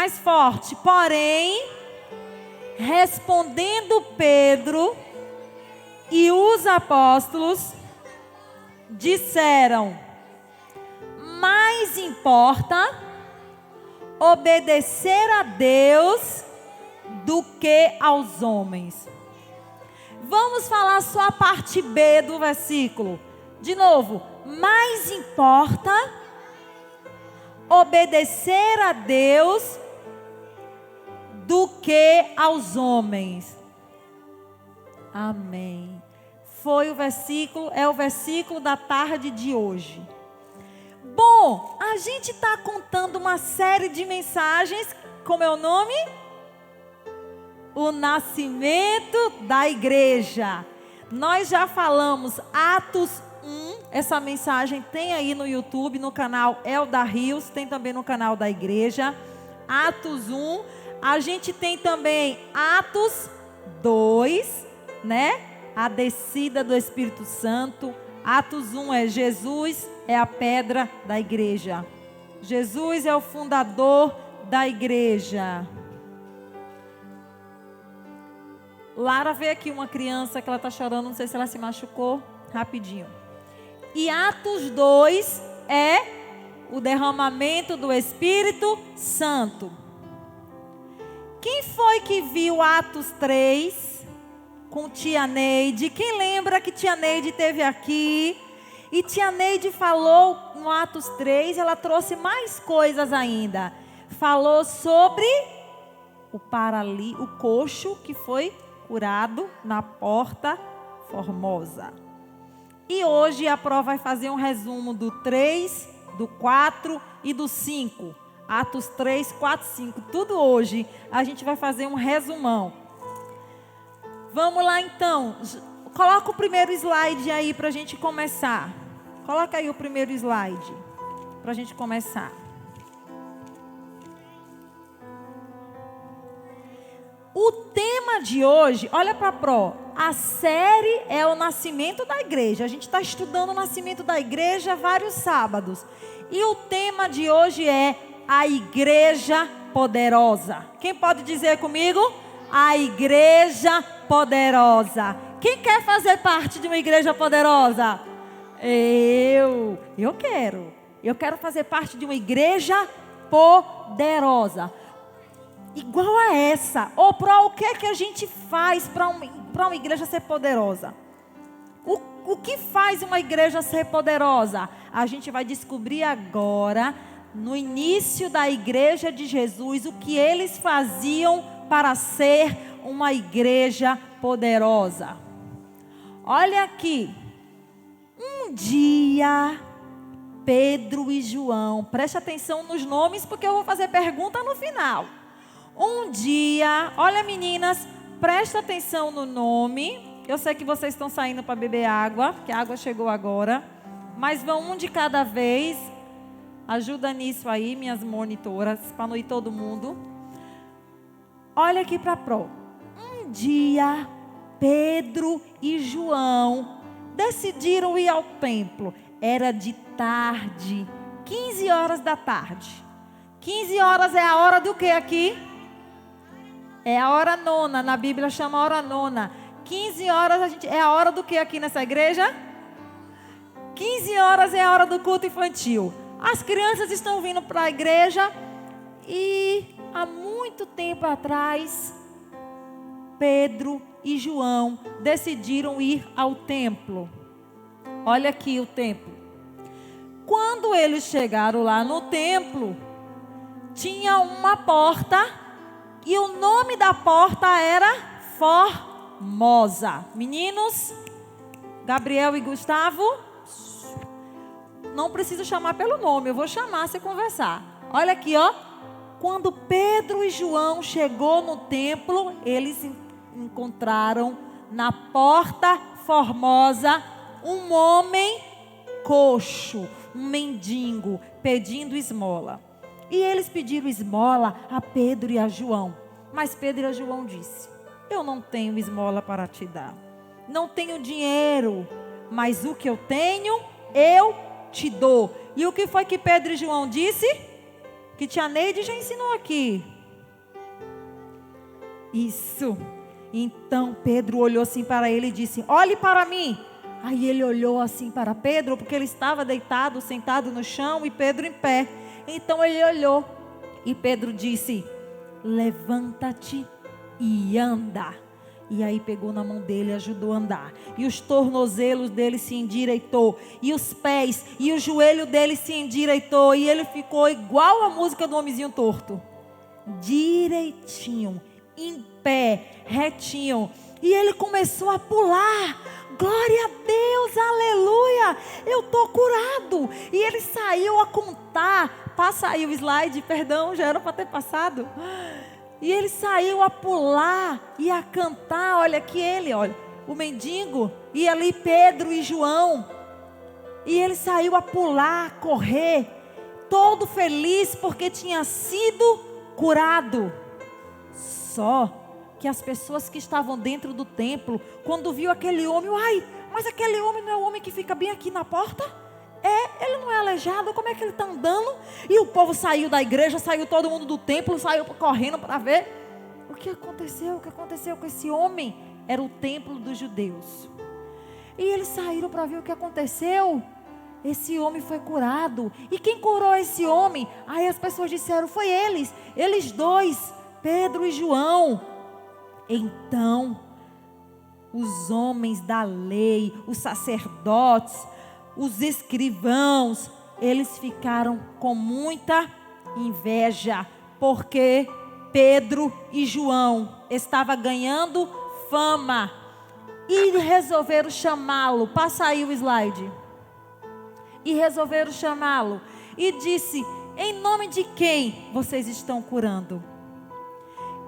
Mais forte. Porém, respondendo Pedro e os apóstolos, disseram: mais importa obedecer a Deus do que aos homens. Vamos falar só a parte B do versículo. De novo, mais importa obedecer a Deus do que aos homens. Amém. Foi o versículo, é o versículo da tarde de hoje. Bom, a gente está contando uma série de mensagens. Como é o nome? O nascimento da igreja. Nós já falamos Atos 1. Essa mensagem tem aí no YouTube, no canal Elda Rios. Tem também no canal da igreja. Atos 1. A gente tem também Atos 2, né? A descida do Espírito Santo. Atos 1 é Jesus é a pedra da igreja. Jesus é o fundador da igreja. Lara vê aqui uma criança que ela está chorando, não sei se ela se machucou. Rapidinho. E Atos 2 é o derramamento do Espírito Santo. Quem foi que viu Atos 3 com tia Neide? Quem lembra que tia Neide esteve aqui? E tia Neide falou no Atos 3, ela trouxe mais coisas ainda. Falou sobre o coxo que foi curado na Porta Formosa. E hoje a Pró vai fazer um resumo do 3, do 4 e do 5. Atos 3, 4, 5. Tudo hoje a gente vai fazer um resumão. Vamos lá então. Coloca o primeiro slide aí para a gente começar. Coloca aí o primeiro slide para a gente começar. O tema de hoje, olha para a Pró, a série é o nascimento da igreja. A gente está estudando o nascimento da igreja vários sábados. E o tema de hoje é a igreja poderosa. Quem pode dizer comigo? A igreja poderosa. Quem quer fazer parte de uma igreja poderosa? Eu quero. Eu quero fazer parte de uma igreja poderosa. Igual a essa. Ou para o que é que a gente faz para uma igreja ser poderosa? O que faz uma igreja ser poderosa? A gente vai descobrir agora, no início da igreja de Jesus, o que eles faziam para ser uma igreja poderosa. Olha aqui. Um dia, Pedro e João, preste atenção nos nomes, porque eu vou fazer pergunta no final. Um dia, olha meninas, presta atenção no nome. Eu sei que vocês estão saindo para beber água, que a água chegou agora. Mas vão um de cada vez. Ajuda nisso aí, minhas monitoras, para não ir todo mundo. Olha aqui para a Pró. Um dia, Pedro e João decidiram ir ao templo. Era de tarde, 15 horas da tarde. 15 horas é a hora do que aqui? É a hora nona, na Bíblia chama hora nona. 15 horas é a hora do que aqui nessa igreja? 15 horas é a hora do culto infantil. As crianças estão vindo para a igreja e há muito tempo atrás, Pedro e João decidiram ir ao templo. Olha aqui o templo. Quando eles chegaram lá no templo, tinha uma porta. E o nome da porta era Formosa. Meninos, Gabriel e Gustavo, não preciso chamar pelo nome, eu vou chamar se conversar. Olha aqui, ó. Quando Pedro e João chegou no templo, eles encontraram na Porta Formosa um homem coxo, um mendigo, pedindo esmola. E eles pediram esmola a Pedro e a João. Mas Pedro e a João disse: eu não tenho esmola para te dar. Não tenho dinheiro, mas o que eu tenho, eu te dou. E o que foi que Pedro e João disse? Que tia Neide já ensinou aqui. Isso. Então Pedro olhou assim para ele e disse: olhe para mim. Aí ele olhou assim para Pedro, porque ele estava deitado, sentado no chão, e Pedro em pé. Então ele olhou e Pedro disse: levanta-te e anda. E aí pegou na mão dele e ajudou a andar. E os tornozelos dele se endireitou, e os pés, e o joelho dele se endireitou, e ele ficou igual a música do homenzinho torto, direitinho, em pé, retinho. E ele começou a pular. Glória a Deus, aleluia, eu estou curado. E ele saiu a contar. Passa aí o slide, perdão, já era para ter passado. E ele saiu a pular e a cantar. Olha aqui ele, olha, o mendigo, e ali Pedro e João. E ele saiu a pular, a correr, todo feliz porque tinha sido curado. Só que as pessoas que estavam dentro do templo, quando viu aquele homem, ai, mas aquele homem não é o homem que fica bem aqui na porta? Ele não é aleijado, como é que ele está andando? E o povo saiu da igreja, saiu todo mundo do templo, saiu correndo para ver o que aconteceu com esse homem. Era o templo dos judeus. E eles saíram para ver o que aconteceu. Esse homem foi curado. E quem curou esse homem? Aí as pessoas disseram, foi eles dois, Pedro e João. Então, os homens da lei, os sacerdotes, os escrivãos, eles ficaram com muita inveja, porque Pedro e João estavam ganhando fama, e resolveram chamá-lo. Passa aí o slide. E resolveram chamá-lo, e disse: em nome de quem vocês estão curando?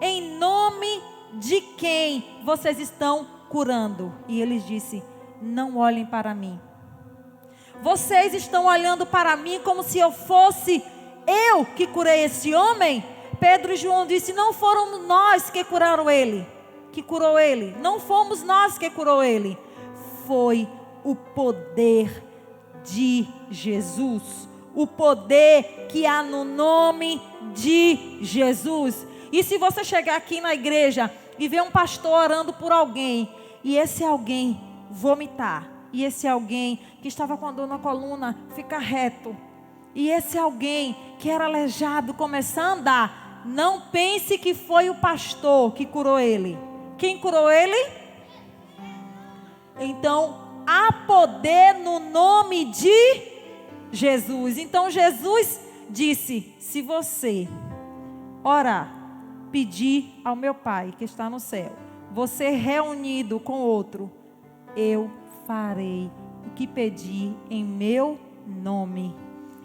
Em nome de quem vocês estão curando? E eles disse: não olhem para mim. Vocês estão olhando para mim como se eu fosse eu que curei esse homem? Pedro e João disse: não foram nós que curaram ele, que curou ele. Não fomos nós que curou ele. Foi o poder de Jesus. O poder que há no nome de Jesus. E se você chegar aqui na igreja e ver um pastor orando por alguém, e esse alguém vomitar, e esse alguém que estava com a dor na coluna ficar reto, e esse alguém que era aleijado começar a andar, não pense que foi o pastor que curou ele. Quem curou ele? Então, há poder no nome de Jesus. Então Jesus disse: se você orar, pedir ao meu Pai que está no céu, você reunido com outro, eu farei o que pedir em meu nome.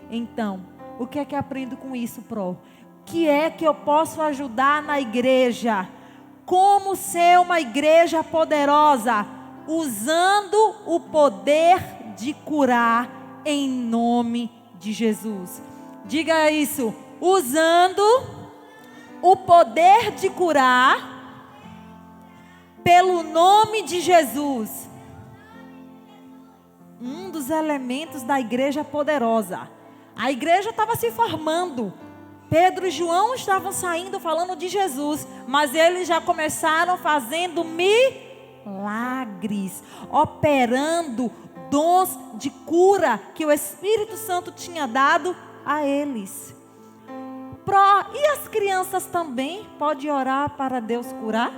Então, o que é que aprendo com isso, Pro? O que é que eu posso ajudar na igreja? Como ser uma igreja poderosa? Usando o poder de curar em nome de Jesus. Diga isso: usando o poder de curar pelo nome de Jesus. Um dos elementos da igreja poderosa. A igreja estava se formando. Pedro e João estavam saindo falando de Jesus, mas eles já começaram fazendo milagres, operando dons de cura que o Espírito Santo tinha dado a eles. E as crianças também podem orar para Deus curar?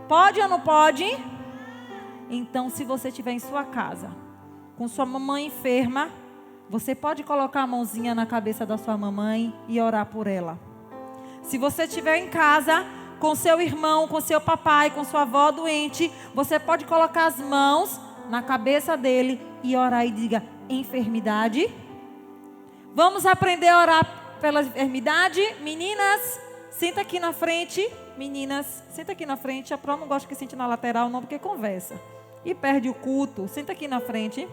Pode ou não pode? Então, se você estiver em sua casa, com sua mamãe enferma, você pode colocar a mãozinha na cabeça da sua mamãe e orar por ela. Se você estiver em casa, com seu irmão, com seu papai, com sua avó doente, você pode colocar as mãos na cabeça dele e orar e diga: enfermidade. Vamos aprender a orar pela enfermidade. Meninas, senta aqui na frente. Meninas, senta aqui na frente. A Pro não gosta que sente na lateral não, porque conversa e perde o culto. Senta aqui na frente.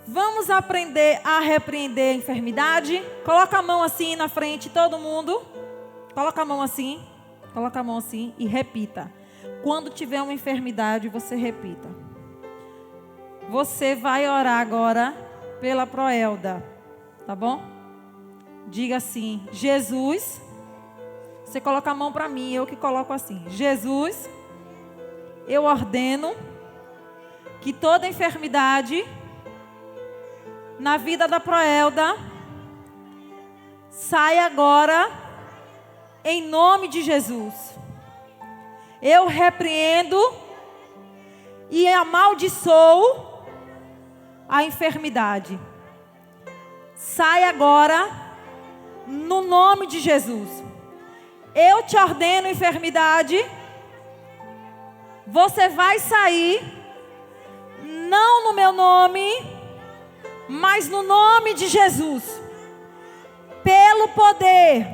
Vamos aprender a repreender a enfermidade. Coloca a mão assim na frente, todo mundo. Coloca a mão assim. Coloca a mão assim e repita. Quando tiver uma enfermidade, você repita. Você vai orar agora pela Proelda, tá bom? Diga assim: Jesus, Você coloca a mão para mim, eu que coloco assim. Jesus, eu ordeno que toda enfermidade na vida da Proelda saia agora em nome de Jesus. Eu repreendo e amaldiçoo a enfermidade. Sai agora no nome de Jesus. Eu te ordeno, enfermidade, você vai sair, não no meu nome, mas no nome de Jesus. Pelo poder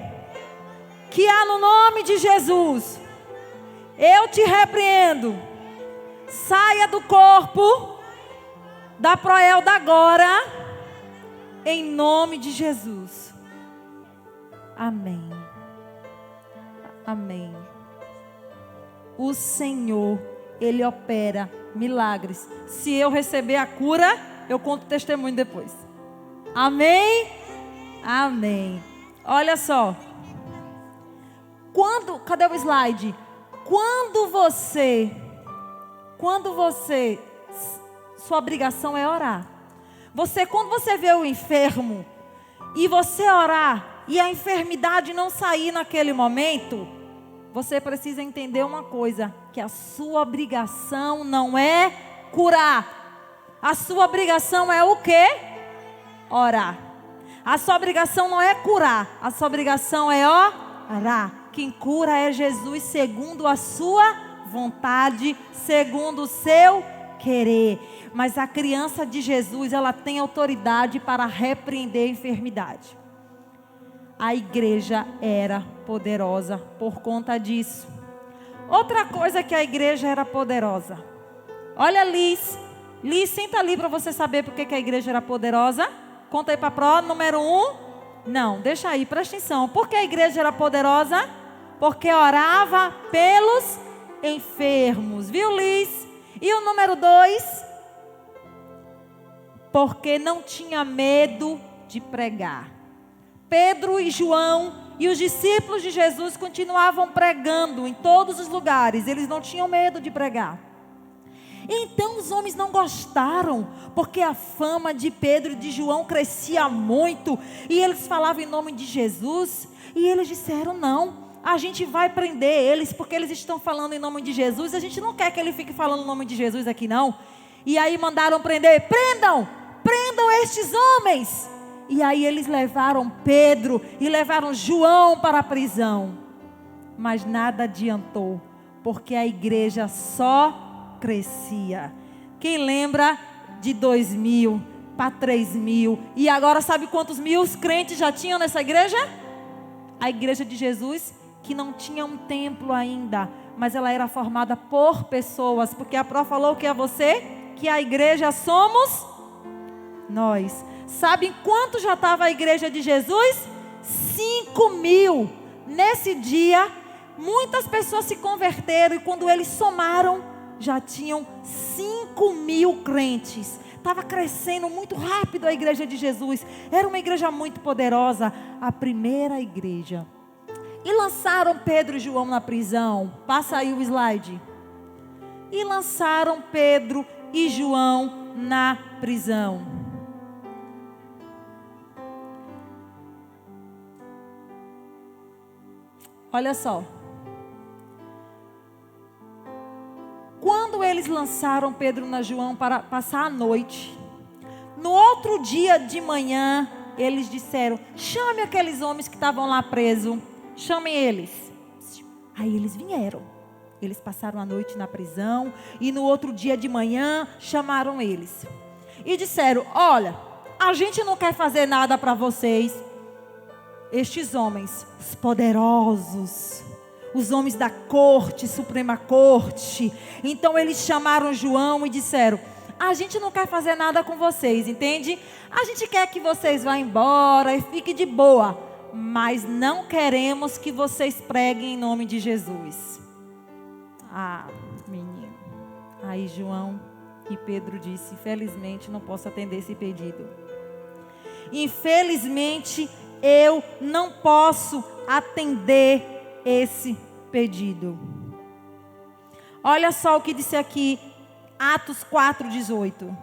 que há no nome de Jesus, eu te repreendo. Saia do corpo da Proelda agora, em nome de Jesus. Amém. Amém. O Senhor, Ele opera milagres. Se eu receber a cura, eu conto testemunho depois. Amém? Amém. Olha só. Cadê o slide? Sua obrigação é orar. Quando você vê o enfermo e você orar e a enfermidade não sair naquele momento, você precisa entender uma coisa, que a sua obrigação não é curar. A sua obrigação é o quê? Orar. A sua obrigação não é curar, a sua obrigação é orar. Quem cura é Jesus segundo a sua vontade, segundo o seu querer. Mas a criança de Jesus, ela tem autoridade para repreender a enfermidade. A igreja era poderosa por conta disso. Outra coisa que a igreja era poderosa. Olha, Liz, senta ali para você saber por que a igreja era poderosa. Conta aí para a prova, número 1. Não, deixa aí, presta atenção. Por que a igreja era poderosa? Porque orava pelos enfermos. Viu, Liz? E o número 2? Porque não tinha medo de pregar. Pedro e João e os discípulos de Jesus continuavam pregando em todos os lugares. Eles não tinham medo de pregar. Então os homens não gostaram, porque a fama de Pedro e de João crescia muito. E eles falavam em nome de Jesus. E eles disseram, não, a gente vai prender eles, porque eles estão falando em nome de Jesus. A gente não quer que ele fique falando em nome de Jesus aqui não. E aí mandaram prender. Prendam estes homens. E aí eles levaram Pedro e levaram João para a prisão. Mas nada adiantou, porque a igreja só crescia. Quem lembra de 2.000 para 3.000? E agora sabe quantos mil crentes já tinham nessa igreja? A igreja de Jesus, que não tinha um templo ainda, mas ela era formada por pessoas. Porque a Pró falou que é você, que a igreja somos nós. Sabe quanto já estava a igreja de Jesus? 5.000. Nesse dia, muitas pessoas se converteram. E quando eles somaram, já tinham 5.000 crentes. Estava crescendo muito rápido a igreja de Jesus. Era uma igreja muito poderosa. A primeira igreja. E lançaram Pedro e João na prisão. Passa aí o slide. E lançaram Pedro e João na prisão. Olha só. Quando eles lançaram Pedro e João para passar a noite, no outro dia de manhã, eles disseram, chame aqueles homens que estavam lá presos, chamem eles. Aí eles vieram, eles passaram a noite na prisão, e no outro dia de manhã, chamaram eles. E disseram, olha, a gente não quer fazer nada para vocês. Estes homens, os poderosos, os homens da corte, Suprema Corte. Então eles chamaram João e disseram, a gente não quer fazer nada com vocês, entende? A gente quer que vocês vá embora e fiquem de boa, mas não queremos que vocês preguem em nome de Jesus. Ah, menino. Aí João e Pedro disse, infelizmente não posso atender esse pedido. Infelizmente eu não posso atender esse pedido. Olha só o que disse aqui, Atos 4:18.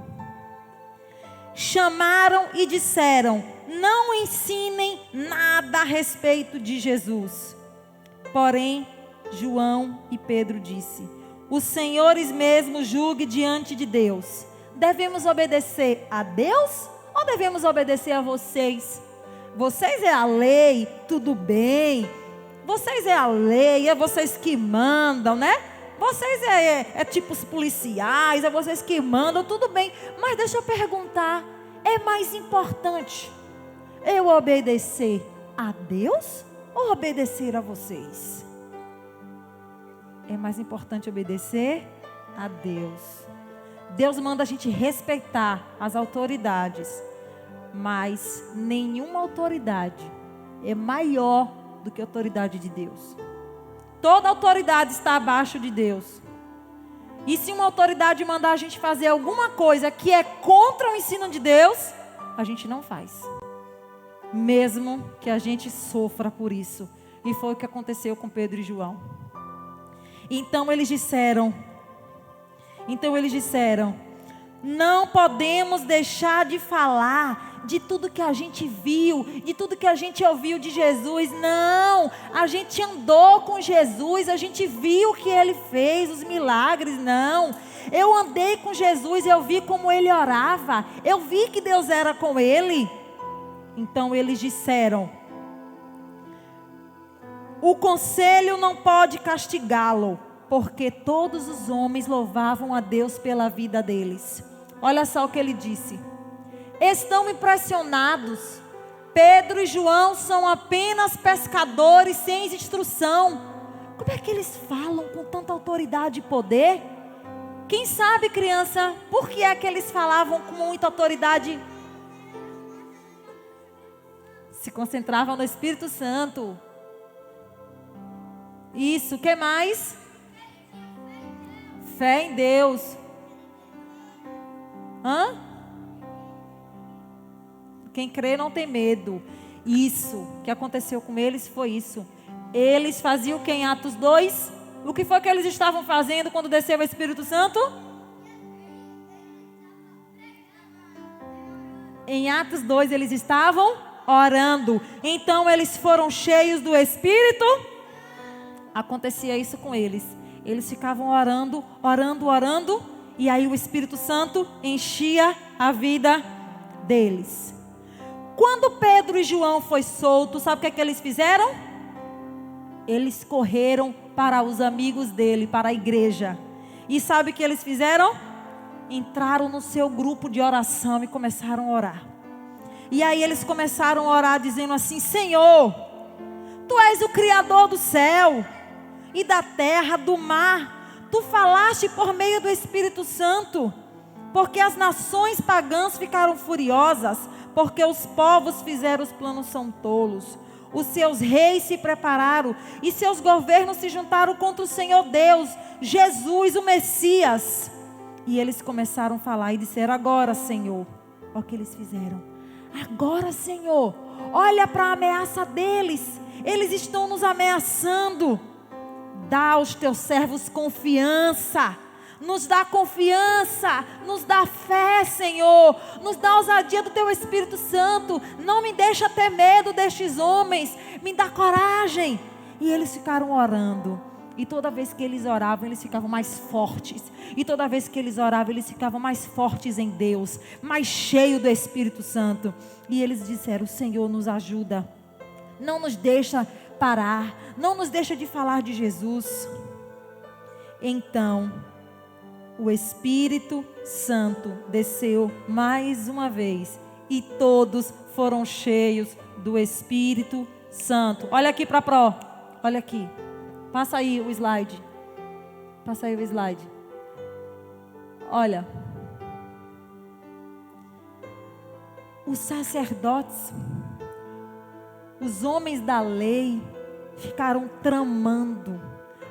Chamaram e disseram: não ensinem nada a respeito de Jesus. Porém, João e Pedro disse: os senhores mesmo julgue diante de Deus. Devemos obedecer a Deus ou devemos obedecer a vocês? Vocês é a lei, tudo bem. Vocês é a lei, é vocês que mandam, né? Vocês é tipo os policiais, é vocês que mandam, tudo bem. Mas deixa eu perguntar, é mais importante eu obedecer a Deus ou obedecer a vocês? É mais importante obedecer a Deus. Deus manda a gente respeitar as autoridades, mas nenhuma autoridade é maior do que a autoridade de Deus. Toda autoridade está abaixo de Deus. E se uma autoridade mandar a gente fazer alguma coisa que é contra o ensino de Deus, a gente não faz. Mesmo que a gente sofra por isso. E foi o que aconteceu com Pedro e João. Então eles disseram, não podemos deixar de falar de tudo que a gente viu, de tudo que a gente ouviu de Jesus. Não, a gente andou com Jesus, a gente viu o que Ele fez, os milagres. Não, eu andei com Jesus, eu vi como Ele orava, eu vi que Deus era com Ele. Então eles disseram: o conselho não pode castigá-lo, porque todos os homens louvavam a Deus pela vida deles. Olha só o que ele disse: estão impressionados. Pedro e João são apenas pescadores sem instrução. Como é que eles falam com tanta autoridade e poder? Quem sabe, criança, por que é que eles falavam com muita autoridade? Se concentravam no Espírito Santo. Isso, o que mais? Fé em Deus. Quem crê não tem medo. Isso que aconteceu com eles foi isso. Eles faziam o que em Atos 2? O que foi que eles estavam fazendo quando desceu o Espírito Santo? Em Atos 2 eles estavam orando. Então eles foram cheios do Espírito. Acontecia isso com eles. Eles ficavam orando. E aí o Espírito Santo enchia a vida deles. Quando Pedro e João foi soltos, sabe o que é que eles fizeram? Eles correram para os amigos dele, para a igreja. E sabe o que eles fizeram? Entraram no seu grupo de oração e começaram a orar. E aí eles começaram a orar dizendo assim: Senhor, Tu és o Criador do céu e da terra, do mar. Tu falaste por meio do Espírito Santo, porque as nações pagãs ficaram furiosas, porque os povos fizeram os planos são tolos. Os seus reis se prepararam e seus governos se juntaram contra o Senhor Deus, Jesus, o Messias. E eles começaram a falar e disseram: agora, Senhor, olha o que eles fizeram. Agora, Senhor, olha para a ameaça deles. Eles estão nos ameaçando. Dá aos teus servos confiança. Nos dá confiança, nos dá fé, Senhor. Nos dá ousadia do Teu Espírito Santo. Não me deixa ter medo destes homens. Me dá coragem. E eles ficaram orando. E toda vez que eles oravam, eles ficavam mais fortes. E toda vez que eles oravam, eles ficavam mais fortes em Deus. Mais cheios do Espírito Santo. E eles disseram: Senhor, nos ajuda. Não nos deixa parar. Não nos deixa de falar de Jesus. Então o Espírito Santo desceu mais uma vez e todos foram cheios do Espírito Santo. Olha aqui para a Pro, olha aqui. Passa aí o slide. Passa aí o slide. Olha. Os sacerdotes, os homens da lei ficaram tramando.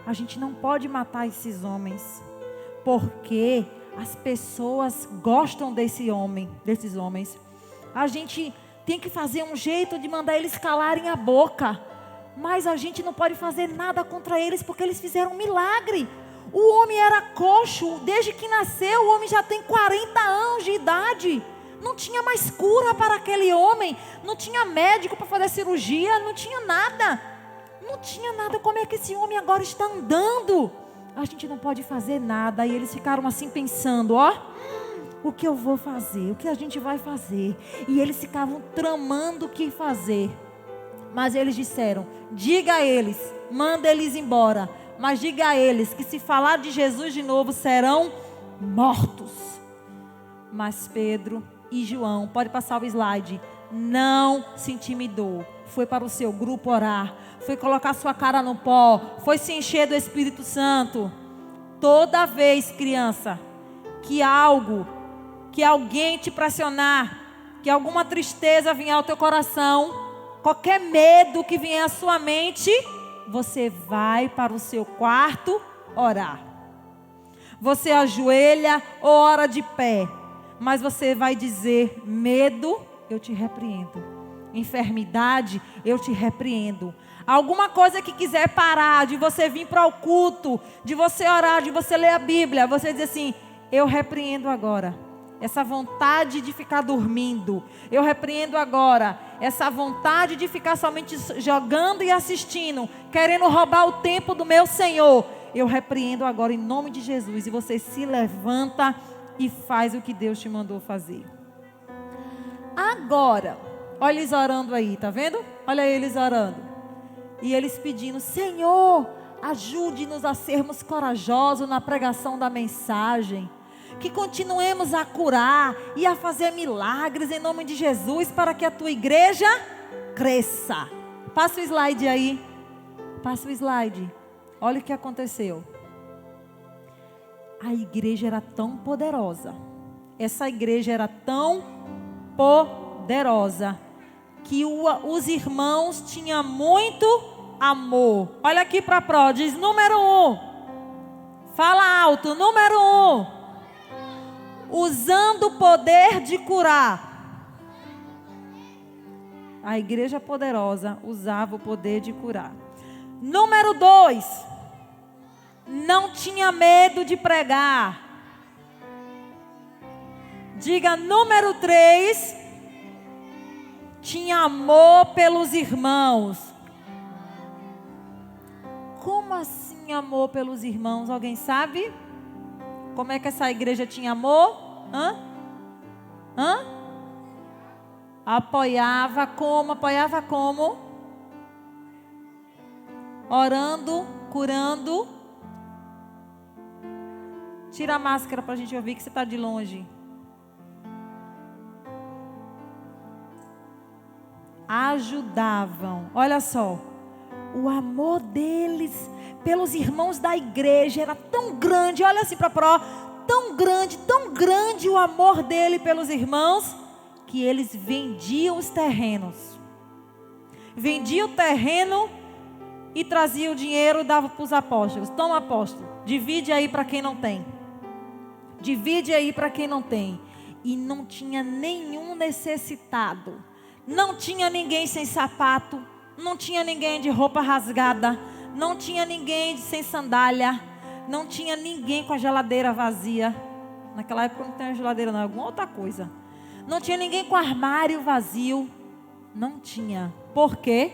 A gente não pode matar esses homens, porque as pessoas gostam desses homens. A gente tem que fazer um jeito de mandar eles calarem a boca, mas a gente não pode fazer nada contra eles, porque eles fizeram um milagre. O homem era coxo, desde que nasceu, o homem já tem 40 anos de idade. Não tinha mais cura para aquele homem, não tinha médico para fazer cirurgia, não tinha nada. Não tinha nada, como é que esse homem agora está andando? A gente não pode fazer nada. E eles ficaram assim pensando, ó, o que eu vou fazer? O que a gente vai fazer? E eles ficavam tramando o que fazer. Mas eles disseram, diga a eles, manda eles embora. Mas diga a eles que se falar de Jesus de novo serão mortos. Mas Pedro e João, pode passar o slide, não se intimidou. Foi para o seu grupo orar, foi colocar sua cara no pó, foi se encher do Espírito Santo. Toda vez, criança, que alguém te pressionar, que alguma tristeza vier ao teu coração, qualquer medo que vier à sua mente, você vai para o seu quarto orar. Você ajoelha ou ora de pé, mas você vai dizer, medo, eu te repreendo. Enfermidade, eu te repreendo. Alguma coisa que quiser parar de você vir para o culto, de você orar, de você ler a Bíblia, você diz assim, eu repreendo agora essa vontade de ficar dormindo. Eu repreendo agora essa vontade de ficar somente jogando e assistindo, querendo roubar o tempo do meu Senhor. Eu repreendo agora em nome de Jesus. E você se levanta e faz o que Deus te mandou fazer. Agora, olha eles orando aí, tá vendo? Olha eles orando. E eles pedindo, Senhor, ajude-nos a sermos corajosos na pregação da mensagem. Que continuemos a curar e a fazer milagres em nome de Jesus, para que a tua igreja cresça. Passa o slide aí. Passa o slide. Olha o que aconteceu. A igreja era tão poderosa. Essa igreja era tão poderosa que os irmãos tinham muito amor. Olha aqui para a Pro, diz número 1. Fala alto, número 1. Usando o poder de curar. A igreja poderosa usava o poder de curar. Número 2. Não tinha medo de pregar. Diga número 3. Tinha amor pelos irmãos. Como assim amor pelos irmãos? Alguém sabe? Como é que essa igreja tinha amor? Apoiava como? Apoiava como? Orando, curando. Tira a máscara para a gente ouvir que você está de longe. Ajudavam. Olha só. O amor deles pelos irmãos da igreja era tão grande. Olha assim para Pro. Tão grande o amor dele pelos irmãos, que eles vendiam os terrenos. Vendiam o terreno e traziam o dinheiro e davam para os apóstolos. Toma, apóstolo, divide aí para quem não tem. Divide aí para quem não tem. E não tinha nenhum necessitado. Não tinha ninguém sem sapato. Não tinha ninguém de roupa rasgada. Não tinha ninguém sem sandália. Não tinha ninguém com a geladeira vazia. Naquela época não tinha geladeira não, alguma outra coisa. Não tinha ninguém com armário vazio. Não tinha. Por quê?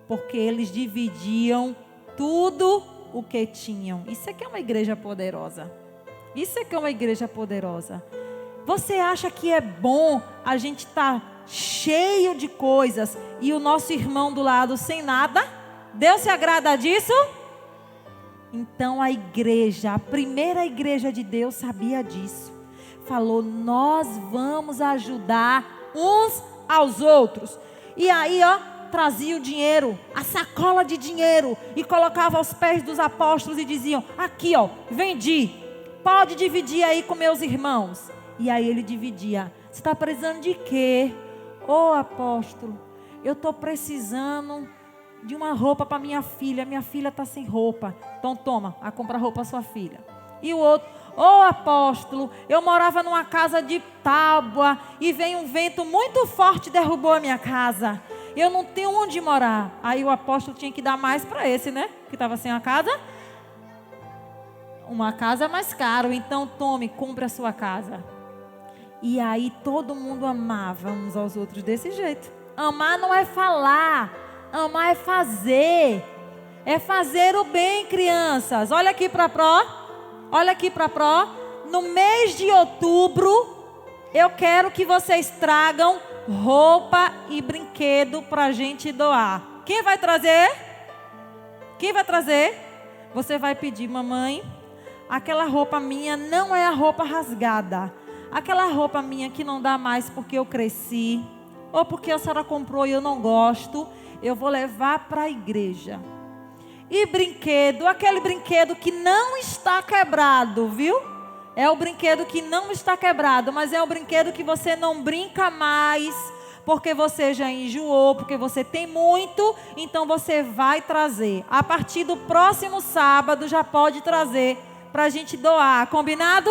Porque eles dividiam tudo o que tinham. Isso aqui é uma igreja poderosa. Isso aqui é uma igreja poderosa. Você acha que é bom a gente estar cheio de coisas e o nosso irmão do lado sem nada? Deus se agrada disso? Então a igreja, a primeira igreja de Deus sabia disso. Falou, nós vamos ajudar uns aos outros. E aí, trazia o dinheiro, a sacola de dinheiro, e colocava aos pés dos apóstolos e diziam, aqui vendi, pode dividir aí com meus irmãos. E aí ele dividia. Você está precisando de quê? Apóstolo, eu estou precisando de uma roupa para minha filha está sem roupa. Então toma, a comprar roupa à sua filha. E o outro, apóstolo, eu morava numa casa de tábua e veio um vento muito forte e derrubou a minha casa. Eu não tenho onde morar. Aí o apóstolo tinha que dar mais para esse, né? Que estava sem a casa. Uma casa mais cara. Então tome, compre a sua casa. E aí todo mundo amava uns aos outros desse jeito. Amar não é falar. Amar é fazer. É fazer o bem, crianças. Olha aqui para Pró. Olha aqui para Pró. No mês de outubro, eu quero que vocês tragam roupa e brinquedo para a gente doar. Quem vai trazer? Quem vai trazer? Você vai pedir, mamãe, aquela roupa minha não é a roupa rasgada. Aquela roupa minha que não dá mais porque eu cresci, ou porque a senhora comprou e eu não gosto, eu vou levar para a igreja. E brinquedo, aquele brinquedo que não está quebrado, viu? É o brinquedo que não está quebrado, mas é o brinquedo que você não brinca mais, porque você já enjoou, porque você tem muito, então você vai trazer. A partir do próximo sábado já pode trazer para a gente doar, combinado?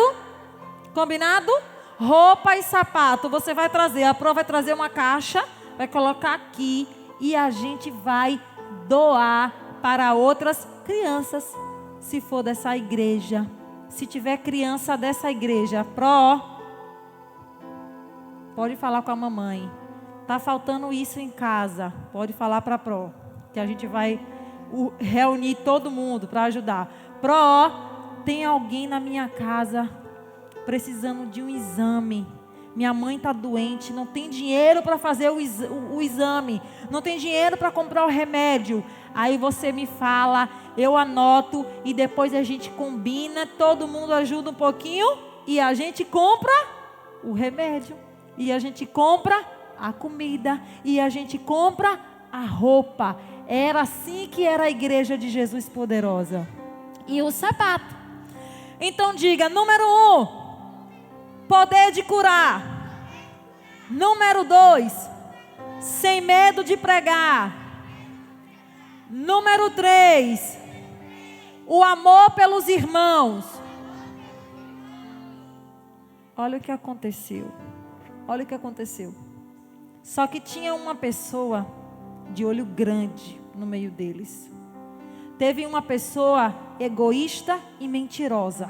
Combinado? Roupa e sapato, você vai trazer, a Pro vai trazer uma caixa, vai colocar aqui e a gente vai doar para outras crianças, se for dessa igreja. Se tiver criança dessa igreja, Pro, pode falar com a mamãe. Tá faltando isso em casa, pode falar para a Pro, que a gente vai reunir todo mundo para ajudar. Pro, tem alguém na minha casa precisando de um exame. Minha mãe está doente, não tem dinheiro para fazer o exame, não tem dinheiro para comprar o remédio. Aí você me fala, eu anoto e depois a gente combina, todo mundo ajuda um pouquinho e a gente compra o remédio, e a gente compra a comida, e a gente compra a roupa. Era assim que era a igreja de Jesus poderosa. E o sapato. Então diga, número 1, poder de curar. Número 2, sem medo de pregar. Número 3, o amor pelos irmãos. Olha o que aconteceu. Olha o que aconteceu. Só que tinha uma pessoa de olho grande no meio deles. Teve uma pessoa egoísta e mentirosa.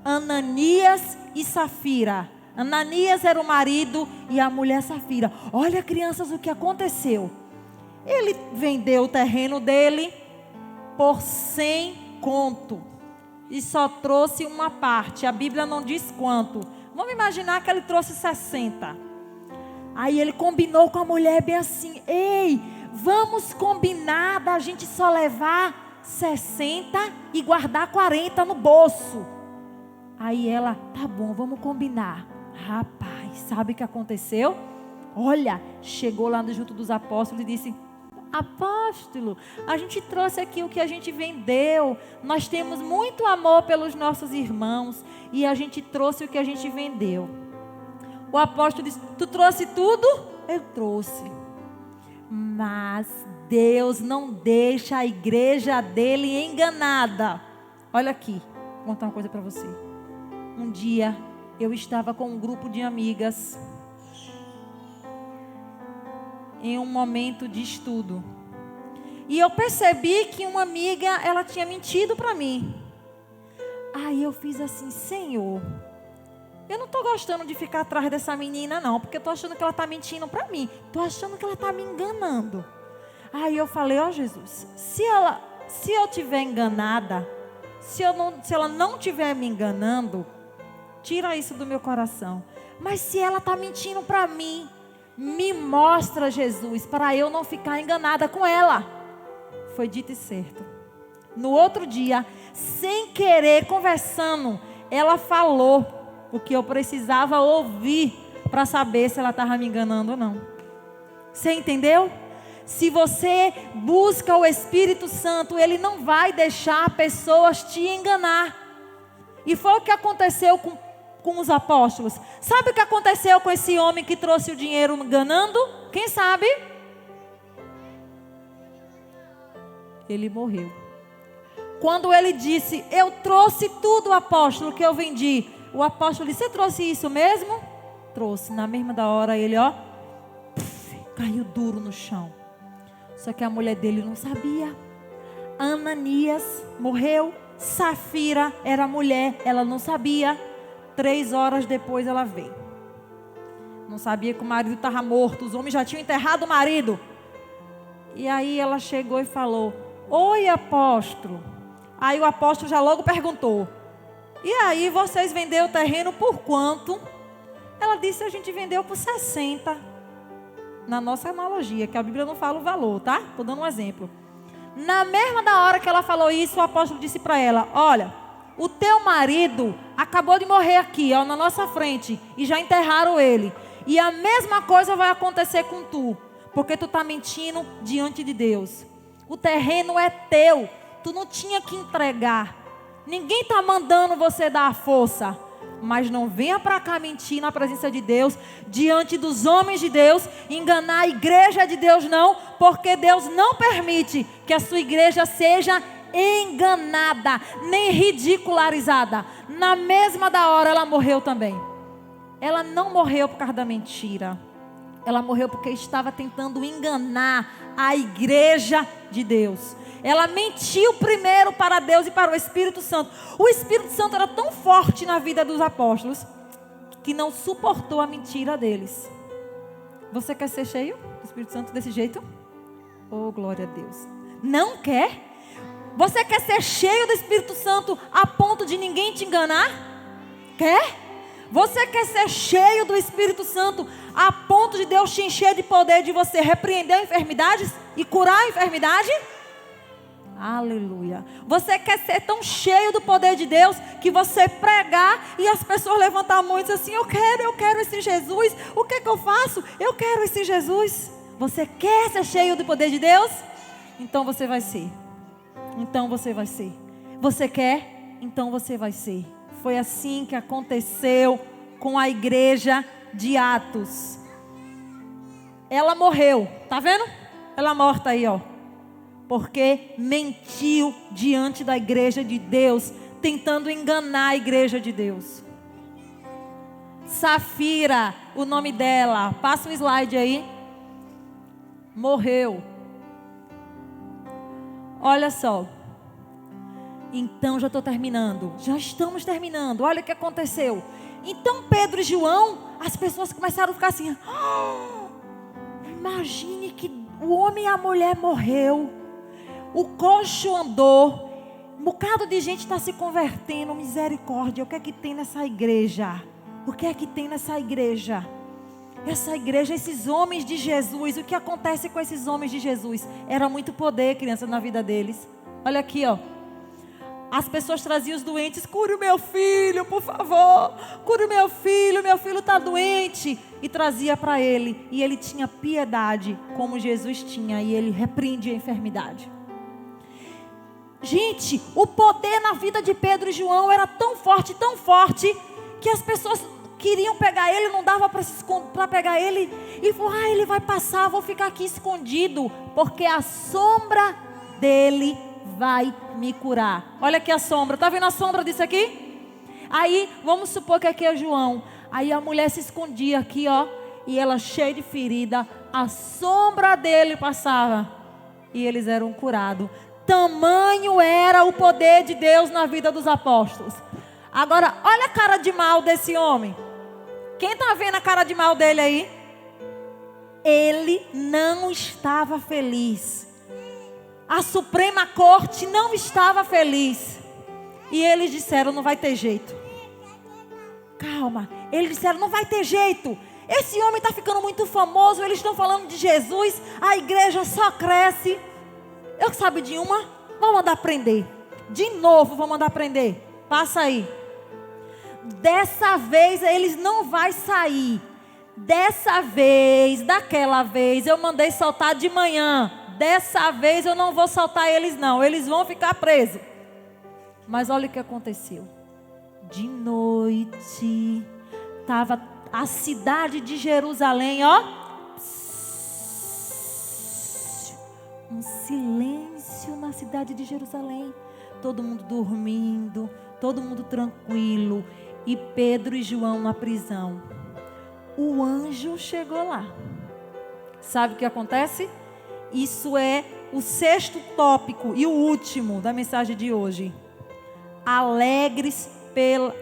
Ananias e Safira. Ananias era o marido e a mulher Safira. Olha, crianças, o que aconteceu. Ele vendeu o terreno dele por 100 conto. E só trouxe uma parte. A Bíblia não diz quanto. Vamos imaginar que ele trouxe 60. Aí ele combinou com a mulher bem assim. Ei, vamos combinar da gente só levar 60 e guardar 40 no bolso. Aí ela, tá bom, vamos combinar. Rapaz, sabe o que aconteceu? Olha, chegou lá junto dos apóstolos e disse: apóstolo, a gente trouxe aqui o que a gente vendeu. Nós temos muito amor pelos nossos irmãos e a gente trouxe o que a gente vendeu. O apóstolo disse: tu trouxe tudo? Eu trouxe. Mas Deus não deixa a igreja dele enganada. Olha aqui, vou contar uma coisa para você. Um dia eu estava com um grupo de amigas em um momento de estudo. E eu percebi que uma amiga, ela tinha mentido para mim. Aí eu fiz assim: Senhor, eu não estou gostando de ficar atrás dessa menina não, porque eu estou achando que ela está mentindo para mim. Estou achando que ela está me enganando. Aí eu falei: ó Jesus, se eu estiver enganada, se ela não estiver me enganando, tira isso do meu coração. Mas se ela está mentindo para mim, me mostra, Jesus, para eu não ficar enganada com ela. Foi dito e certo. No outro dia, sem querer, conversando, ela falou o que eu precisava ouvir para saber se ela estava me enganando ou não. Você entendeu? Se você busca o Espírito Santo, Ele não vai deixar pessoas te enganar. E foi o que aconteceu com os apóstolos. Sabe o que aconteceu com esse homem que trouxe o dinheiro enganando? Quem sabe? Ele morreu. Quando ele disse: eu trouxe tudo, apóstolo, que eu vendi. O apóstolo disse: você trouxe isso mesmo? Trouxe. Na mesma da hora ele, caiu duro no chão. Só que a mulher dele não sabia. Ananias morreu. Safira era mulher, ela não sabia. 3 horas depois ela veio. Não sabia que o marido estava morto. Os homens já tinham enterrado o marido. E aí ela chegou e falou: oi, apóstolo. Aí o apóstolo já logo perguntou: e aí, vocês venderam o terreno por quanto? Ela disse: a gente vendeu por 60. Na nossa analogia, que a Bíblia não fala o valor, tá? Estou dando um exemplo. Na mesma da hora que ela falou isso, o apóstolo disse para ela: olha, o teu marido acabou de morrer aqui, ó, na nossa frente, e já enterraram ele. E a mesma coisa vai acontecer com tu, porque tu está mentindo diante de Deus. O terreno é teu, tu não tinha que entregar. Ninguém está mandando você dar a força. Mas não venha para cá mentir na presença de Deus, diante dos homens de Deus, enganar a igreja de Deus não, porque Deus não permite que a sua igreja seja enganada, nem ridicularizada. Na mesma da hora ela morreu também. Ela não morreu por causa da mentira. Ela morreu porque estava tentando enganar a igreja de Deus. Ela mentiu primeiro para Deus e para o Espírito Santo. O Espírito Santo era tão forte na vida dos apóstolos que não suportou a mentira deles. Você quer ser cheio do Espírito Santo desse jeito? Oh, glória a Deus. Não quer? Você quer ser cheio do Espírito Santo a ponto de ninguém te enganar? Quer? Você quer ser cheio do Espírito Santo a ponto de Deus te encher de poder, de você repreender enfermidades e curar a enfermidade? Aleluia. Você quer ser tão cheio do poder de Deus que você pregar e as pessoas levantam a mão e dizem assim: eu quero esse Jesus. O que é que eu faço? Eu quero esse Jesus. Você quer ser cheio do poder de Deus? Então você vai ser. Então você vai ser. Você quer? Então você vai ser. Foi assim que aconteceu com a igreja de Atos. Ela morreu. Tá vendo? Ela morta aí, ó. Porque mentiu diante da igreja de Deus, tentando enganar a igreja de Deus. Safira, o nome dela, passa um slide aí. Morreu. Olha só. Então já estou terminando. Já estamos terminando. Olha o que aconteceu. Então Pedro e João, as pessoas começaram a ficar assim: imagine que o homem e a mulher morreu. O coxo andou. Um bocado de gente está se convertendo. Misericórdia. O que é que tem nessa igreja? O que é que tem nessa igreja? Essa igreja, esses homens de Jesus. O que acontece com esses homens de Jesus? Era muito poder, criança, na vida deles. Olha aqui, ó. As pessoas traziam os doentes: cure o meu filho, por favor. Cure o meu filho está doente. E trazia para ele. E ele tinha piedade, como Jesus tinha. E ele repreendia a enfermidade. Gente, o poder na vida de Pedro e João era tão forte, que as pessoas queriam pegar ele, não dava para pegar ele. E falou: ele vai passar, vou ficar aqui escondido, porque a sombra dele vai me curar. Olha aqui a sombra, tá vendo a sombra disso aqui? Aí, vamos supor que aqui é João. Aí a mulher se escondia aqui, ó, e ela cheia de ferida, a sombra dele passava, e eles eram curados. Tamanho era o poder de Deus na vida dos apóstolos. Agora, olha a cara de mal desse homem. Quem está vendo a cara de mal dele aí? Ele não estava feliz. A Suprema Corte não estava feliz. E eles disseram: não vai ter jeito. Calma. Eles disseram: não vai ter jeito. Esse homem está ficando muito famoso. Eles estão falando de Jesus. A igreja só cresce. Eu sabe de uma? Vou mandar prender. De novo, vou mandar prender. Passa aí. Dessa vez eles não vão sair. Dessa vez, daquela vez, eu mandei soltar de manhã. Dessa vez eu não vou soltar eles não. Eles vão ficar presos. Mas olha o que aconteceu. De noite, estava a cidade de Jerusalém, ó. Um silêncio na cidade de Jerusalém. Todo mundo dormindo, todo mundo tranquilo. E Pedro e João na prisão. O anjo chegou lá. Sabe o que acontece? Isso é o 6º tópico e o último da mensagem de hoje. Alegres pela...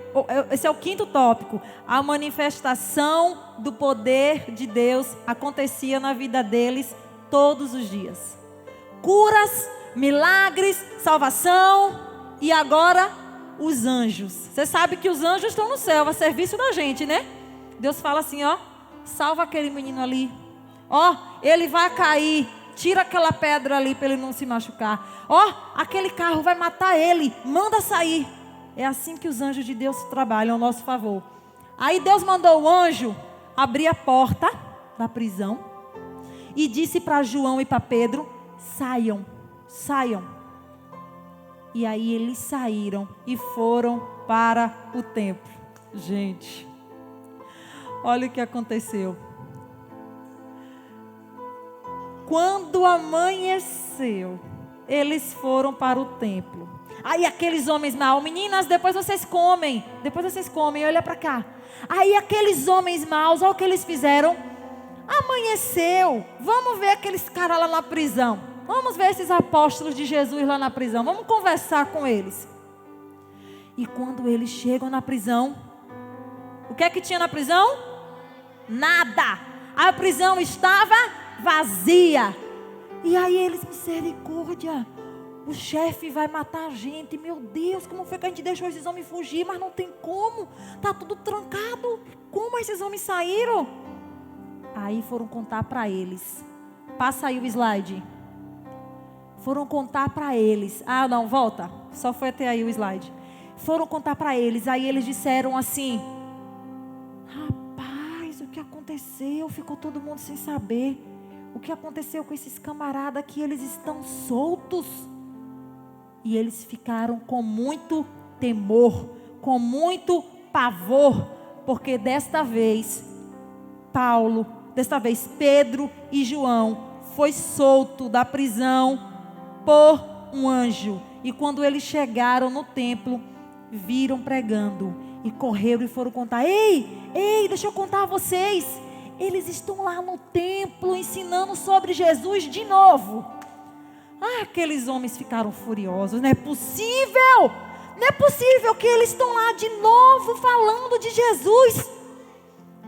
Esse é o 5º tópico. A manifestação do poder de Deus acontecia na vida deles todos os dias. Curas, milagres, salvação e agora os anjos. Você sabe que os anjos estão no céu a serviço da gente, né? Deus fala assim, ó, salva aquele menino ali. Ó, ele vai cair. Tira aquela pedra ali para ele não se machucar. Ó, aquele carro vai matar ele. Manda sair. É assim que os anjos de Deus trabalham ao nosso favor. Aí Deus mandou o anjo abrir a porta da prisão e disse para João e para Pedro: saiam, saiam. E aí eles saíram e foram para o templo. Gente, olha o que aconteceu. Quando amanheceu, eles foram para o templo. Aí aqueles homens maus, meninas, depois vocês comem, olha para cá. Aí aqueles homens maus, olha o que eles fizeram. Amanheceu, vamos ver aqueles caras lá na prisão. Vamos ver esses apóstolos de Jesus lá na prisão. Vamos conversar com eles. E quando eles chegam na prisão, o que é que tinha na prisão? Nada. A prisão estava vazia. E aí eles, misericórdia, o chefe vai matar a gente. Meu Deus, como foi que a gente deixou esses homens fugir? Mas não tem como, está tudo trancado. Como esses homens saíram? Aí foram contar para eles. Passa aí o slide. Foram contar para eles. Ah, não, volta. Só foi até aí o slide. Foram contar para eles. Aí eles disseram assim: rapaz, o que aconteceu? Ficou todo mundo sem saber. O que aconteceu com esses camaradas que eles estão soltos? E eles ficaram com muito temor, com muito pavor, porque desta vez Pedro e João foi solto da prisão por um anjo. E quando eles chegaram no templo, viram pregando e correram e foram contar: ei, deixa eu contar a vocês. Eles estão lá no templo ensinando sobre Jesus de novo. Aqueles homens ficaram furiosos. Não é possível que eles estão lá de novo falando de Jesus.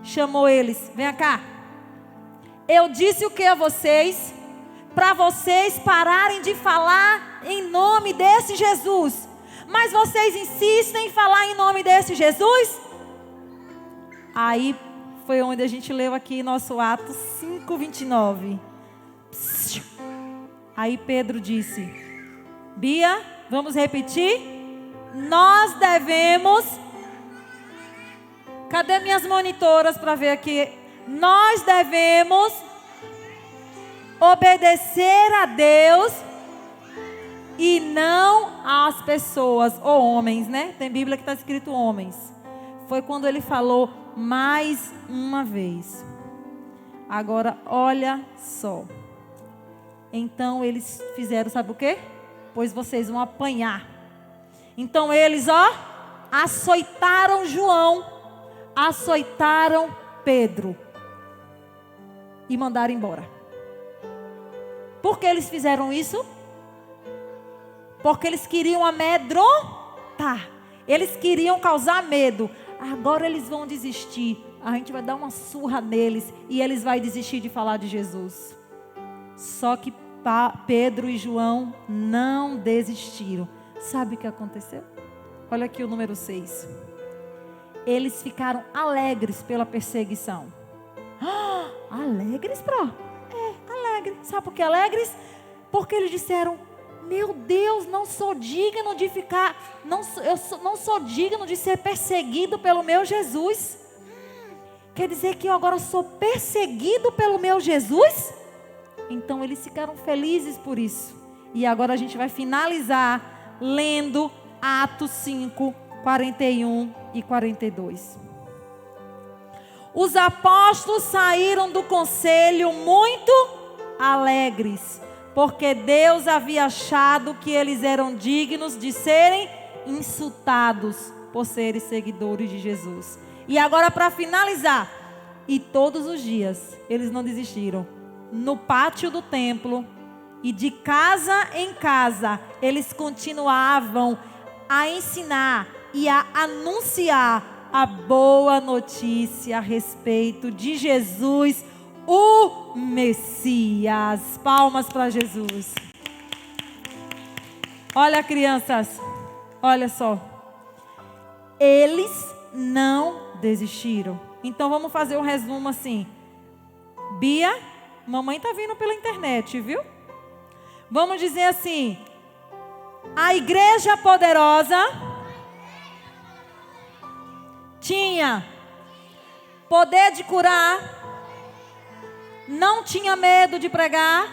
Chamou eles: vem cá. Eu disse o que a vocês? Para vocês pararem de falar em nome desse Jesus. Mas vocês insistem em falar em nome desse Jesus? Aí foi onde a gente leu aqui nosso Atos 5:29. Aí Pedro disse: Bia, vamos repetir? Nós devemos... Cadê minhas monitoras para ver aqui? Nós devemos obedecer a Deus e não às pessoas, ou homens, né? Tem Bíblia que está escrito homens. Foi quando ele falou mais uma vez. Agora, olha só. Então eles fizeram, sabe o quê? Pois vocês vão apanhar. Então eles, açoitaram João, açoitaram Pedro e mandaram embora. Por que eles fizeram isso? Porque eles queriam amedrontar. Eles queriam causar medo. Agora eles vão desistir. A gente vai dar uma surra neles e eles vão desistir de falar de Jesus. Só que Pedro e João não desistiram. Sabe o que aconteceu? Olha aqui o número 6. Eles ficaram alegres pela perseguição. Alegres, bro? Alegres. Sabe por que alegres? Porque eles disseram: meu Deus, não sou digno de ficar, não sou digno de ser perseguido pelo meu Jesus. Quer dizer que eu agora sou perseguido pelo meu Jesus? Então eles ficaram felizes por isso. E agora a gente vai finalizar lendo Atos 5, 41 e 42. Os apóstolos saíram do conselho muito alegres, porque Deus havia achado que eles eram dignos de serem insultados por serem seguidores de Jesus. E agora, para finalizar, e todos os dias eles não desistiram. no pátio do templo, e de casa em casa, eles continuavam a ensinar e a anunciar a boa notícia a respeito de Jesus, o Messias. Palmas para Jesus. Olha, crianças, olha só. Eles não desistiram. Então vamos fazer um resumo assim. Bia, mamãe tá vindo pela internet, viu? Vamos dizer assim: a igreja poderosa tinha poder de curar, não tinha medo de pregar,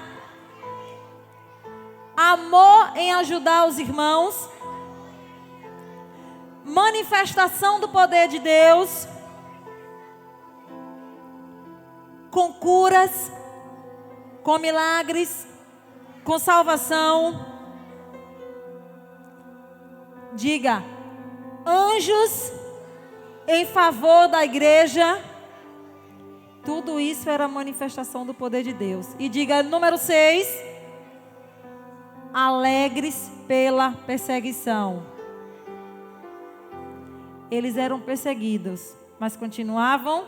amor em ajudar os irmãos, manifestação do poder de Deus, com curas, com milagres, com salvação. Diga: anjos em favor da igreja. Tudo isso era manifestação do poder de Deus. E diga, número 6, alegres pela perseguição. Eles eram perseguidos, mas continuavam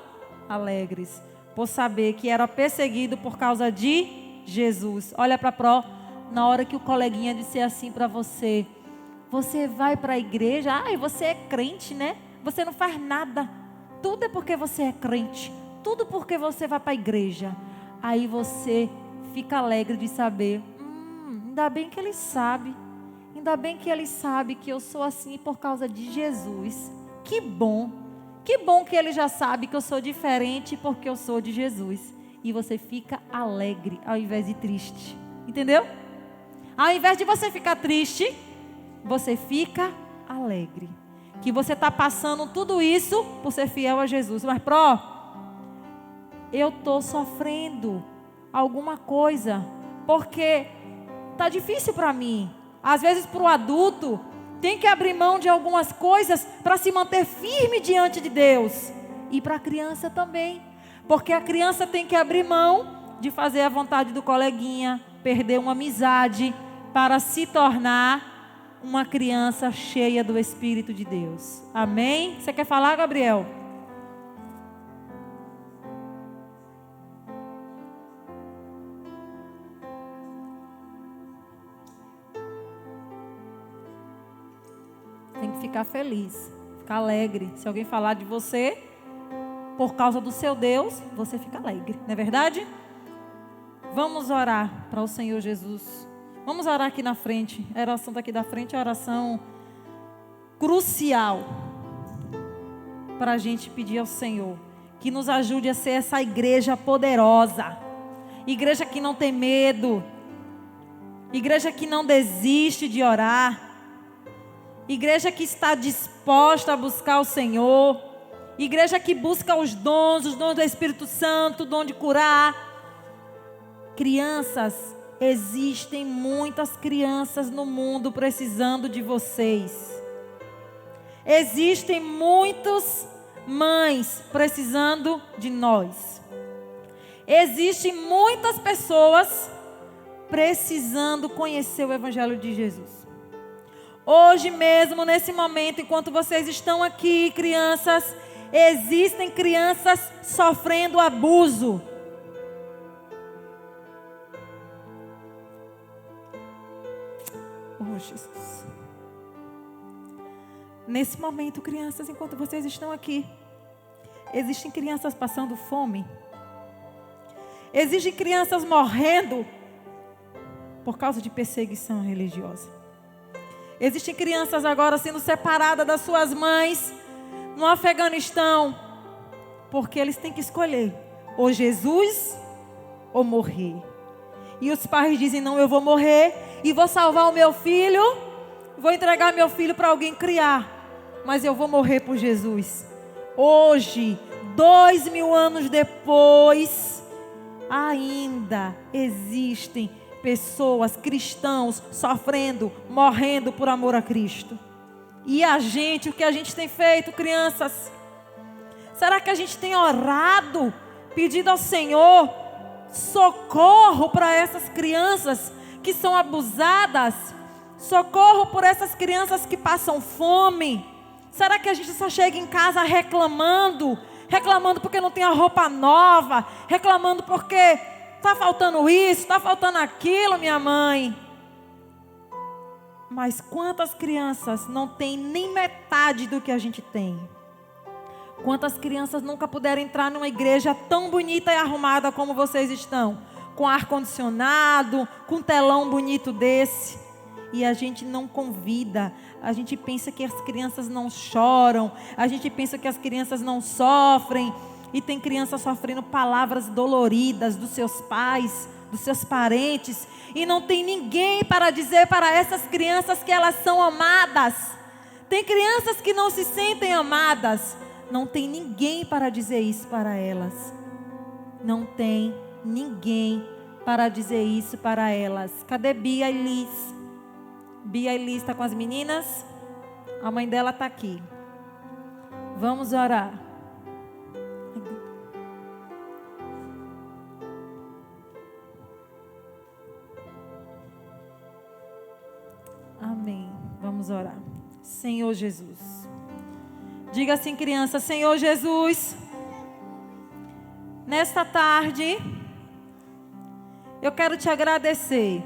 alegres, por saber que era perseguido por causa de Jesus. Olha para Pró, na hora que o coleguinha disser assim para você: você vai para a igreja, ai, você é crente, né? Você não faz nada, tudo é porque você é crente, tudo porque você vai para a igreja. Aí você fica alegre de saber, ainda bem que ele sabe, ainda bem que ele sabe que eu sou assim por causa de Jesus. Que bom que ele já sabe que eu sou diferente porque eu sou de Jesus. E você fica alegre ao invés de triste, entendeu? Ao invés de você ficar triste, você fica alegre. Que você está passando tudo isso por ser fiel a Jesus. Mas Pró, eu estou sofrendo alguma coisa, porque está difícil para mim. Às vezes para o adulto, tem que abrir mão de algumas coisas para se manter firme diante de Deus. E para a criança também. Porque a criança tem que abrir mão de fazer a vontade do coleguinha, perder uma amizade, para se tornar uma criança cheia do Espírito de Deus. Amém? Você quer falar, Gabriel? Tem que ficar feliz, ficar alegre. Se alguém falar de você, por causa do seu Deus, você fica alegre, não é verdade? Vamos orar para o Senhor Jesus. Vamos orar aqui na frente. A oração daqui da frente é a oração crucial para a gente pedir ao Senhor que nos ajude a ser essa igreja poderosa, igreja que não tem medo, igreja que não desiste de orar, igreja que está disposta a buscar o Senhor, igreja que busca os dons do Espírito Santo, o dom de curar. Crianças, existem muitas crianças no mundo precisando de vocês. Existem muitas mães precisando de nós. Existem muitas pessoas precisando conhecer o Evangelho de Jesus. Hoje mesmo, nesse momento, enquanto vocês estão aqui, crianças, existem crianças sofrendo abuso. Oh, Jesus. Nesse momento, crianças, enquanto vocês estão aqui, existem crianças passando fome. Existem crianças morrendo por causa de perseguição religiosa. Existem crianças agora sendo separadas das suas mães no Afeganistão, porque eles têm que escolher ou Jesus ou morrer. E os pais dizem: não, eu vou morrer e vou salvar o meu filho, vou entregar meu filho para alguém criar, mas eu vou morrer por Jesus. Hoje, 2000 anos depois, ainda existem pessoas, cristãos, sofrendo, morrendo por amor a Cristo. E a gente, o que a gente tem feito, crianças? Será que a gente tem orado, pedido ao Senhor socorro para essas crianças que são abusadas, socorro por essas crianças que passam fome. Será que a gente só chega em casa reclamando porque não tem a roupa nova, reclamando porque está faltando isso, está faltando aquilo, minha mãe? Mas quantas crianças não têm nem metade do que a gente tem? Quantas crianças nunca puderam entrar numa igreja tão bonita e arrumada como vocês estão? Com ar-condicionado, com telão bonito desse. E a gente não convida. A gente pensa que as crianças não choram. A gente pensa que as crianças não sofrem. E tem crianças sofrendo palavras doloridas dos seus pais, dos seus parentes. E não tem ninguém para dizer para essas crianças que elas são amadas. Tem crianças que não se sentem amadas. Não tem ninguém para dizer isso para elas. Não tem ninguém para dizer isso para elas. Cadê Bia e Liz? Bia e Liz está com as meninas? A mãe dela está aqui. Vamos orar. Amém. Vamos orar. Senhor Jesus. Diga assim, criança: Senhor Jesus, nesta tarde, eu quero te agradecer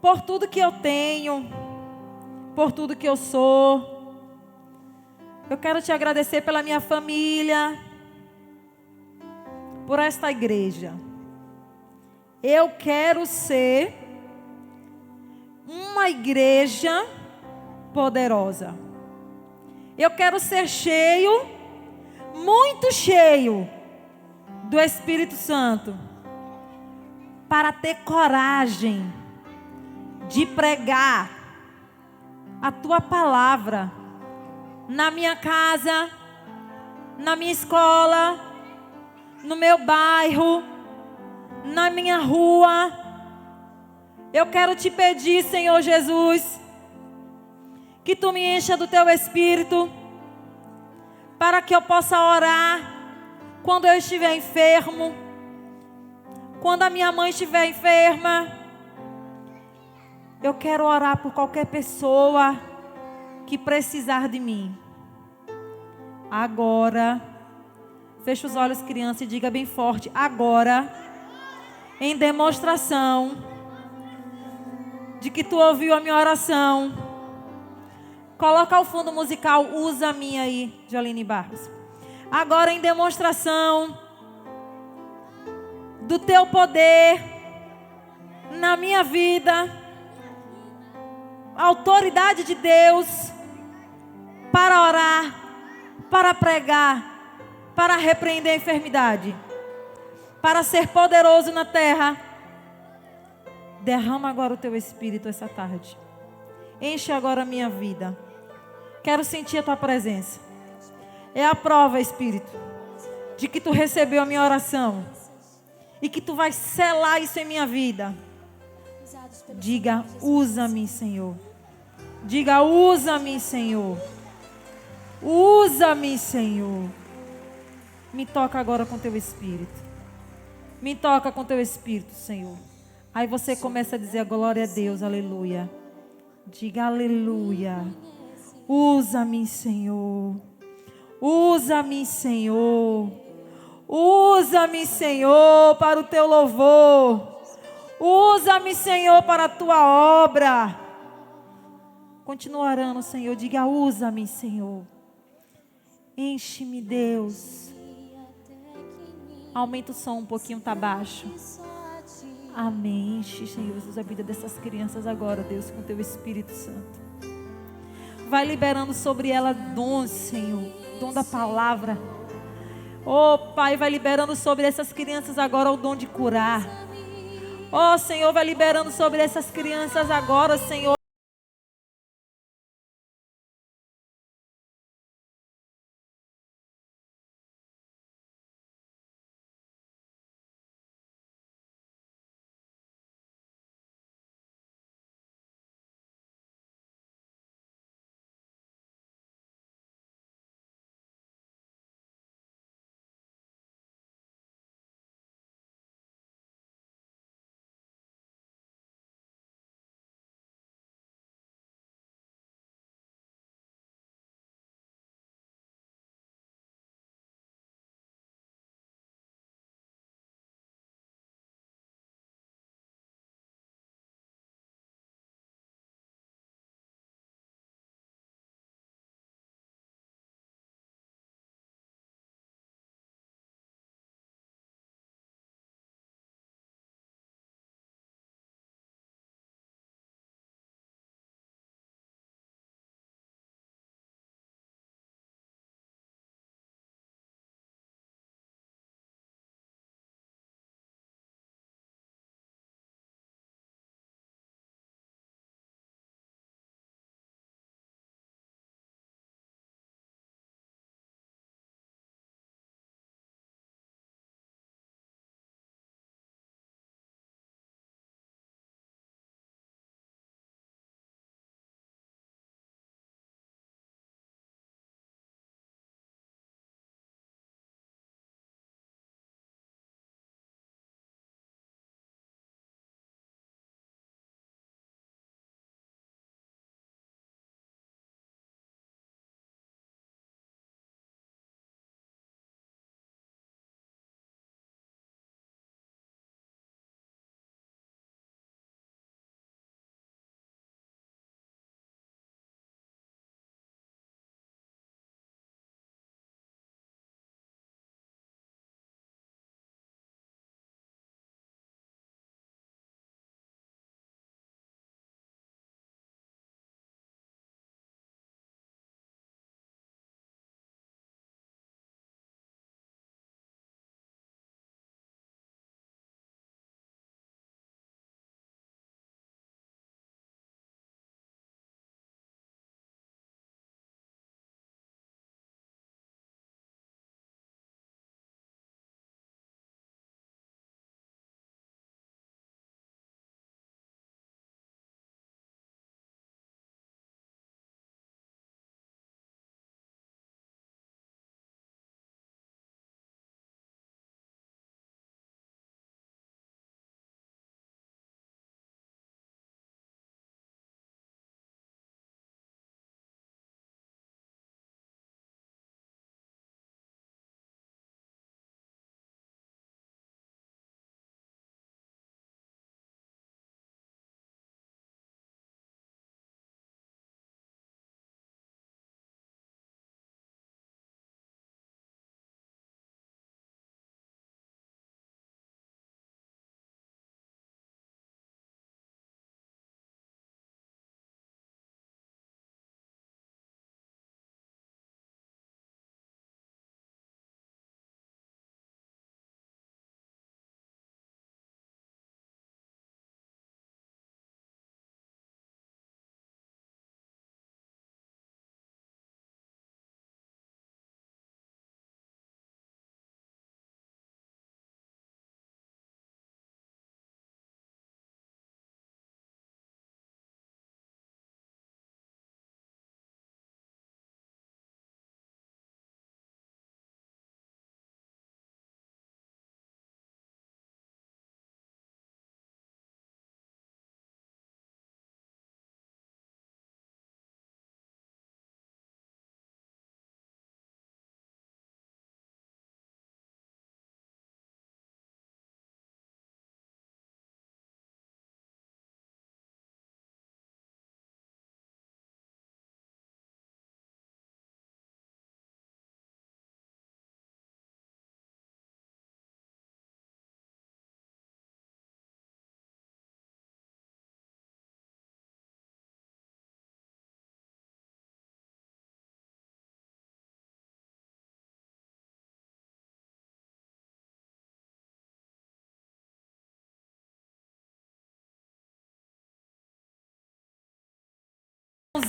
por tudo que eu tenho, por tudo que eu sou. Eu quero te agradecer pela minha família, por esta igreja. Eu quero ser uma igreja poderosa. Eu quero ser cheio, muito cheio do Espírito Santo, para ter coragem de pregar a tua palavra na minha casa, na minha escola, no meu bairro, na minha rua. Eu quero te pedir, Senhor Jesus, que tu me encha do teu Espírito, para que eu possa orar quando eu estiver enfermo, quando a minha mãe estiver enferma. Eu quero orar por qualquer pessoa que precisar de mim. Agora, feche os olhos, criança, e diga bem forte: agora, em demonstração de que tu ouviu a minha oração. Coloca o fundo musical, usa a minha aí, Joline Barros. Agora, em demonstração do teu poder na minha vida, a autoridade de Deus para orar, para pregar, para repreender a enfermidade, para ser poderoso na terra. Derrama agora o teu Espírito essa tarde. Enche agora a minha vida. Quero sentir a tua presença. É a prova, Espírito, de que tu recebeu a minha oração e que tu vais selar isso em minha vida. Diga: usa-me, Senhor. Diga: usa-me, Senhor. Usa-me, Senhor. Me toca agora com teu Espírito. Me toca com teu Espírito, Senhor. Aí você começa a dizer: glória a Deus, aleluia. Diga: aleluia. Usa-me, Senhor. Usa-me, Senhor. Usa-me, Senhor, para o teu louvor. Usa-me, Senhor, para a tua obra. Continua orando, Senhor. Diga: usa-me, Senhor. Enche-me, Deus. Aumenta o som um pouquinho, tá baixo. Amém. Enche, Senhor Jesus, a vida dessas crianças agora, Deus, com teu Espírito Santo. Vai liberando sobre ela dons, Senhor. Dom da palavra. Oh, Pai, vai liberando sobre essas crianças agora o dom de curar. Oh, Senhor, vai liberando sobre essas crianças agora, Senhor.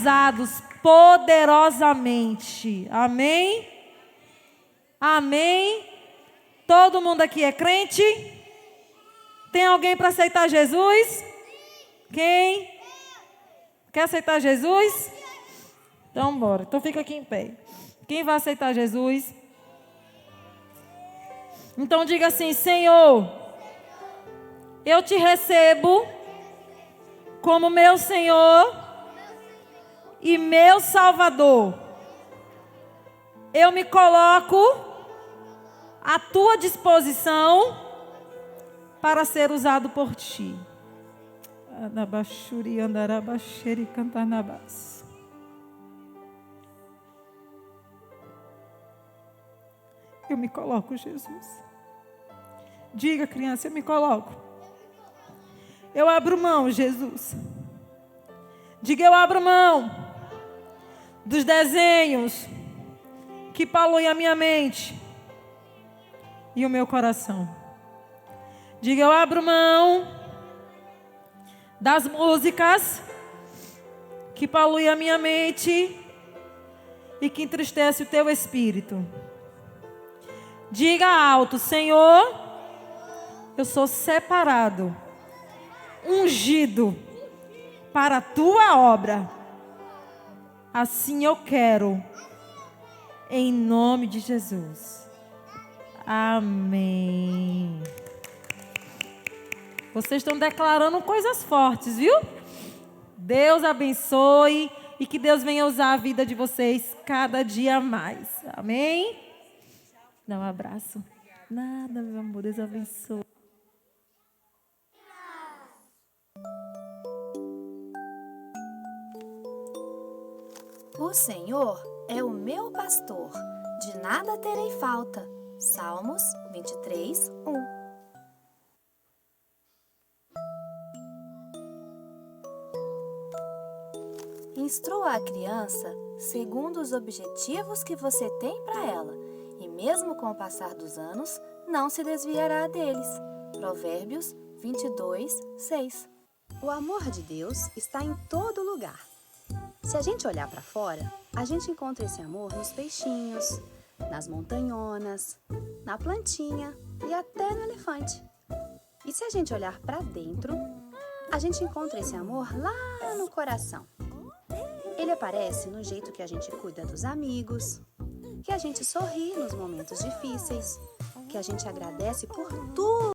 usados poderosamente. Amém? Amém? Todo mundo aqui é crente? Tem alguém para aceitar Jesus? Quem? Quer aceitar Jesus? Então bora. Então fica aqui em pé. Quem vai aceitar Jesus? Então diga assim: Senhor, eu te recebo como meu Senhor e meu Salvador. Eu me coloco à tua disposição para ser usado por ti. Eu me coloco, Jesus. Diga, criança, eu me coloco. Eu abro mão, Jesus. Diga, eu abro mão dos desenhos que poluem a minha mente e o meu coração. Diga, eu abro mão das músicas que poluem a minha mente e que entristece o teu espírito. Diga alto: Senhor, eu sou separado, ungido para a tua obra. Assim eu quero, em nome de Jesus. Amém. Vocês estão declarando coisas fortes, viu? Deus abençoe e que Deus venha usar a vida de vocês cada dia mais. Amém? Dá um abraço. Nada, meu amor, Deus abençoe. O Senhor é o meu pastor, de nada terei falta. Salmos 23, 1. Instrua a criança segundo os objetivos que você tem para ela, e mesmo com o passar dos anos, não se desviará deles. Provérbios 22, 6. O amor de Deus está em todo lugar. Se a gente olhar para fora, a gente encontra esse amor nos peixinhos, nas montanhonas, na plantinha e até no elefante. E se a gente olhar para dentro, a gente encontra esse amor lá no coração. Ele aparece no jeito que a gente cuida dos amigos, que a gente sorri nos momentos difíceis, que a gente agradece por tudo